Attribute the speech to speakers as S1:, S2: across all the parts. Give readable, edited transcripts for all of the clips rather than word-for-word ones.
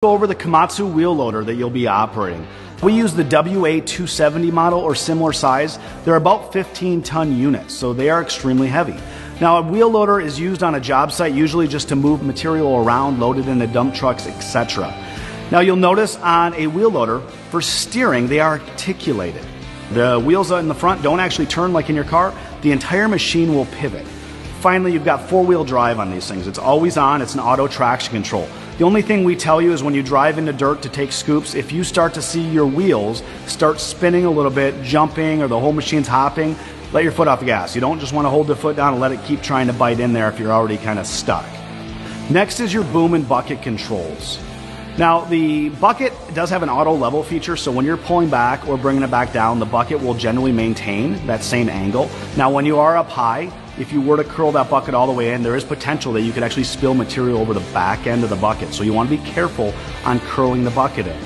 S1: Go over the Komatsu wheel loader that you'll be operating. We use the WA270 model or similar size. They're about 15-ton units, so they are extremely heavy. Now, a wheel loader is used on a job site usually just to move material around, loaded into dump trucks, etc. Now, you'll notice on a wheel loader, for steering, they are articulated. The wheels in the front don't actually turn like in your car. The entire machine will pivot. Finally, you've got four-wheel drive on these things. It's always on. It's an auto traction control. The only thing we tell you is when you drive into dirt to take scoops, if you start to see your wheels start spinning a little bit, jumping, or the whole machine's hopping, let your foot off the gas. You don't just want to hold the foot down and let it keep trying to bite in there if you're already kind of stuck. Next is your boom and bucket controls. Now, the bucket does have an auto level feature, so when you're pulling back or bringing it back down, the bucket will generally maintain that same angle. Now, when you are up high, if you were to curl that bucket all the way in, there is potential that you could actually spill material over the back end of the bucket. So you want to be careful on curling the bucket in.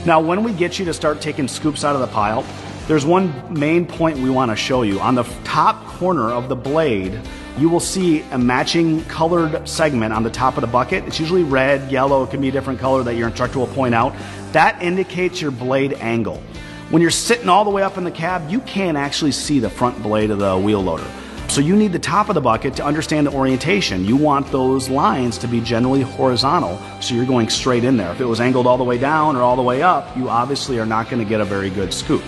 S1: Now, when we get you to start taking scoops out of the pile, there's one main point we want to show you. On the top corner of the blade, you will see a matching colored segment on the top of the bucket. It's usually red, yellow, it can be a different color that your instructor will point out. That indicates your blade angle. When you're sitting all the way up in the cab, you can't actually see the front blade of the wheel loader. So you need the top of the bucket to understand the orientation. You want those lines to be generally horizontal, so you're going straight in there. If it was angled all the way down or all the way up, you obviously are not going to get a very good scoop.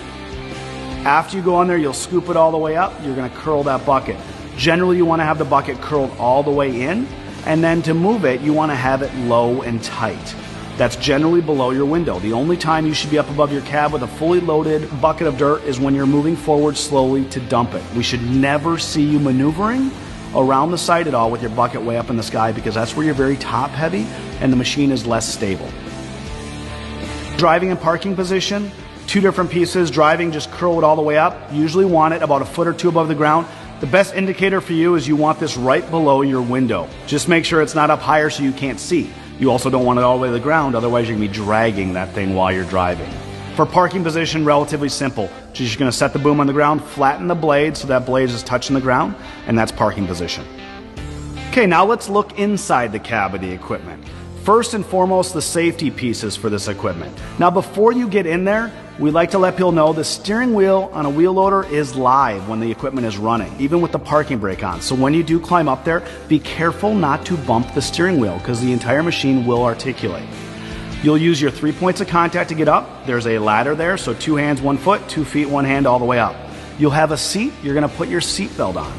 S1: After you go on there, you'll scoop it all the way up. You're going to curl that bucket. Generally, you want to have the bucket curled all the way in, and then to move it, you want to have it low and tight. That's generally below your window. The only time you should be up above your cab with a fully loaded bucket of dirt is when you're moving forward slowly to dump it. We should never see you maneuvering around the site at all with your bucket way up in the sky, because that's where you're very top heavy and the machine is less stable. Driving and parking position, two different pieces. Driving, just curl it all the way up. You usually want it about a foot or two above the ground. The best indicator for you is you want this right below your window. Just make sure it's not up higher so you can't see. You also don't want it all the way to the ground, otherwise you're going to be dragging that thing while you're driving. For parking position, relatively simple. Just going to set the boom on the ground, flatten the blade so that blade is touching the ground, and that's parking position. Okay, now let's look inside the cab of the equipment. First and foremost, the safety pieces for this equipment. Now, before you get in there, we like to let people know the steering wheel on a wheel loader is live when the equipment is running, even with the parking brake on. So when you do climb up there, be careful not to bump the steering wheel because the entire machine will articulate. You'll use your 3 points of contact to get up. There's a ladder there, so 2 hands, 1 foot, 2 feet, 1 hand all the way up. You'll have a seat. You're going to put your seat belt on.